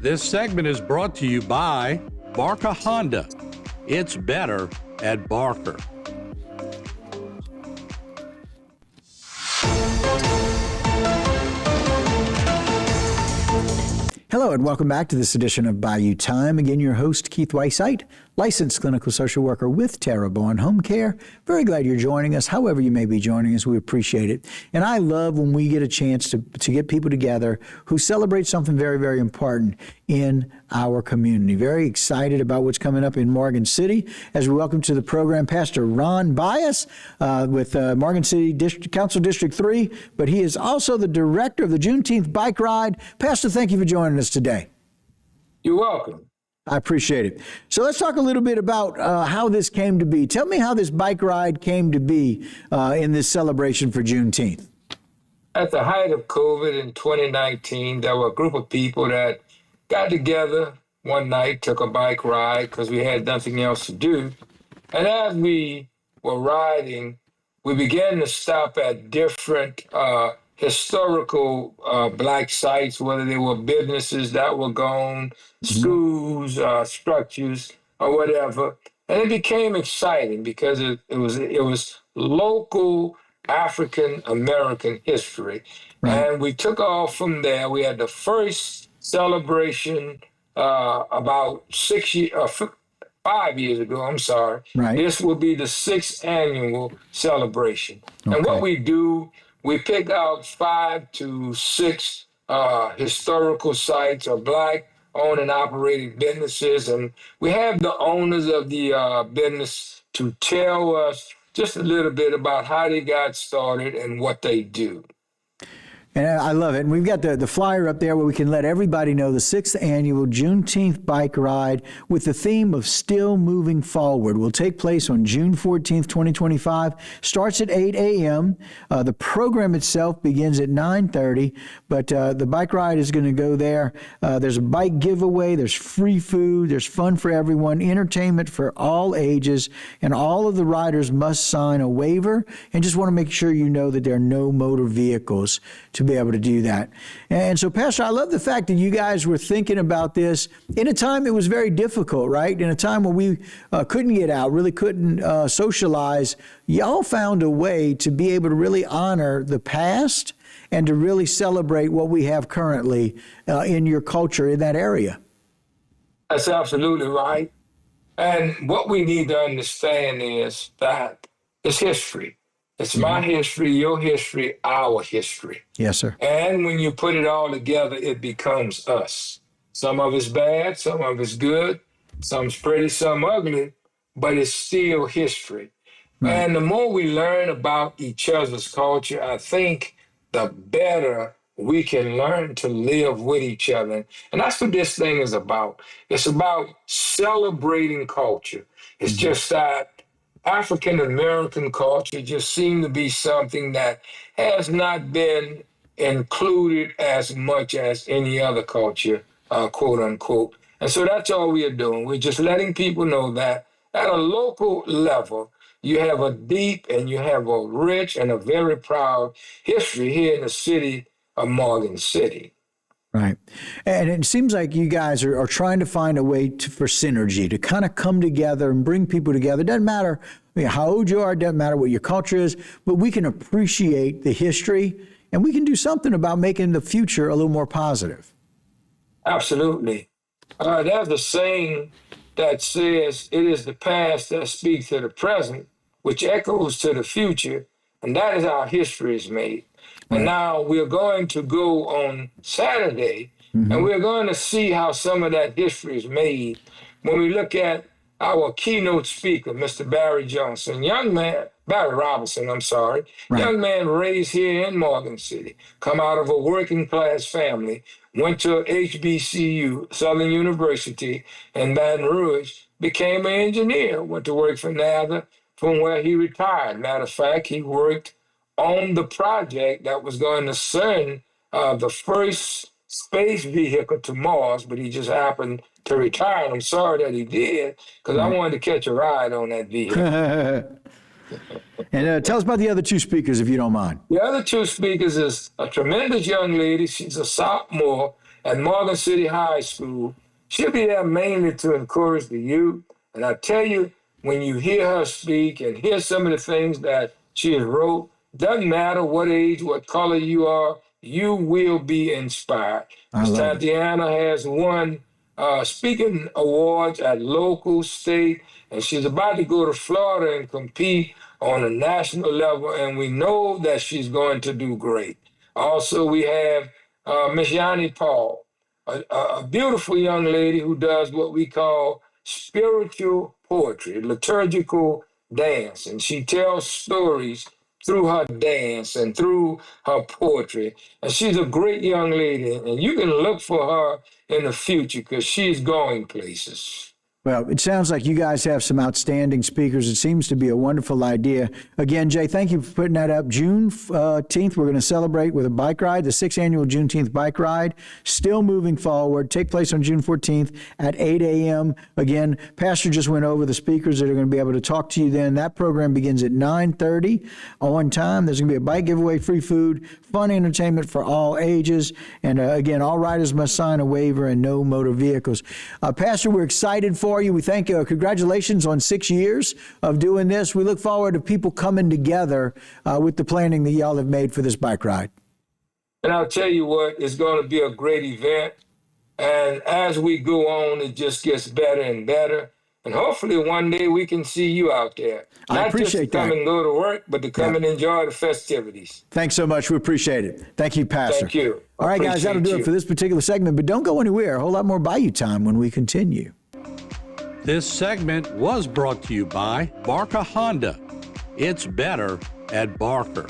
This segment is brought to you by Barker Honda. It's better at Barker. Hello and welcome back to this edition of Bayou Time. Again, your host, Keith Weissite, licensed clinical social worker with Terrebonne Home Care. Very glad you're joining us, however you may be joining us. We appreciate it. And I love when we get a chance to get people together who celebrate something very, very important in our community. Very excited about what's coming up in Morgan City as we welcome to the program Pastor Ron Bias with Morgan City Council District 3, but he is also the director of the Juneteenth Bike Ride. Pastor, thank you for joining us today. You're welcome. I appreciate it. So let's talk a little bit about how this came to be. Tell me how this bike ride came to be in this celebration for Juneteenth. At the height of COVID in 2019, there were a group of people that got together one night, took a bike ride because we had nothing else to do. And as we were riding, we began to stop at different historical Black sites, whether they were businesses that were gone, schools, structures, or whatever. And it became exciting because it was local African American history. Right. And we took off from there. We had the first celebration about 5 years ago, I'm sorry. Right. This will be the 6th annual celebration. Okay. And what we do, we pick out 5 to 6 historical sites or Black owned and operated businesses. And we have the owners of the business to tell us just a little bit about how they got started and what they do. And I love it. And we've got the flyer up there where we can let everybody know the 6th annual Juneteenth Bike Ride with the theme of Still Moving Forward will take place on June 14th, 2025. Starts at 8 a.m. The program itself begins at 9:30, but the bike ride is going to go there. There's a bike giveaway. There's free food. There's fun for everyone, entertainment for all ages, and all of the riders must sign a waiver and just want to make sure you know that there are no motor vehicles to be able to do that. And so, Pastor, I love the fact that you guys were thinking about this in a time that was very difficult, right? In a time when we couldn't get out, really couldn't socialize. Y'all found a way to be able to really honor the past and to really celebrate what we have currently in your culture in that area. That's absolutely right. And what we need to understand is that it's history. It's my history, your history, our history. Yes, sir. And when you put it all together, it becomes us. Some of it's bad, some of it's good, some's pretty, some ugly, but it's still history. Right. And the more we learn about each other's culture, I think the better we can learn to live with each other. And that's what this thing is about. It's about celebrating culture. It's just that African American culture just seemed to be something that has not been included as much as any other culture, quote unquote. And so that's all we are doing. We're just letting people know that at a local level, you have a deep and you have a rich and a very proud history here in the city of Morgan City. Right. And it seems like you guys are trying to find a way for synergy, to kind of come together and bring people together. It doesn't matter how old you are, it doesn't matter what your culture is, but we can appreciate the history and we can do something about making the future a little more positive. Absolutely. There's a saying that says it is the past that speaks to the present, which echoes to the future, and that is how history is made. And now we're going to go on Saturday, and we're going to see how some of that history is made when we look at our keynote speaker, Mr. Barry Robinson, young man raised here in Morgan City, come out of a working class family, went to HBCU, Southern University in Baton Rouge, became an engineer, went to work for NASA, from where he retired. Matter of fact, he worked on the project that was going to send the first space vehicle to Mars, but he just happened to retire. And I'm sorry that he did, because I wanted to catch a ride on that vehicle. And tell us about the other two speakers, if you don't mind. The other two speakers is a tremendous young lady. She's a sophomore at Morgan City High School. She'll be there mainly to encourage the youth. And I tell you, when you hear her speak and hear some of the things that she has wrote, doesn't matter what age, what color you are, you will be inspired. Miss Tatiana has won speaking awards at local, state, and she's about to go to Florida and compete on a national level, and we know that she's going to do great. Also, we have Miss Yanni Paul, a beautiful young lady who does what we call spiritual poetry, liturgical dance, and she tells stories through her dance and through her poetry. And she's a great young lady, and you can look for her in the future because she's going places. Well, it sounds like you guys have some outstanding speakers. It seems to be a wonderful idea. Again, Jay, thank you for putting that up. June 10th, we're going to celebrate with a bike ride, the 6th annual Juneteenth bike ride, still moving forward. Take place on June 14th at 8 a.m. Again, Pastor just went over the speakers that are going to be able to talk to you then. That program begins at 9:30 on time. There's going to be a bike giveaway, free food, fun entertainment for all ages. And again, all riders must sign a waiver and no motor vehicles. Pastor, we're excited for you. We thank you. Congratulations on 6 years of doing this. We look forward to people coming together with the planning that y'all have made for this bike ride. And I'll tell you what, it's going to be a great event. And as we go on, it just gets better and better. And hopefully one day we can see you out there. I appreciate that. Not just to come and go to work, but to come and enjoy the festivities. Thanks so much. We appreciate it. Thank you, Pastor. Thank you. All right, guys, that'll do it for this particular segment. But don't go anywhere. A whole lot more Bayou time when we continue. This segment was brought to you by Barker Honda. It's better at Barker.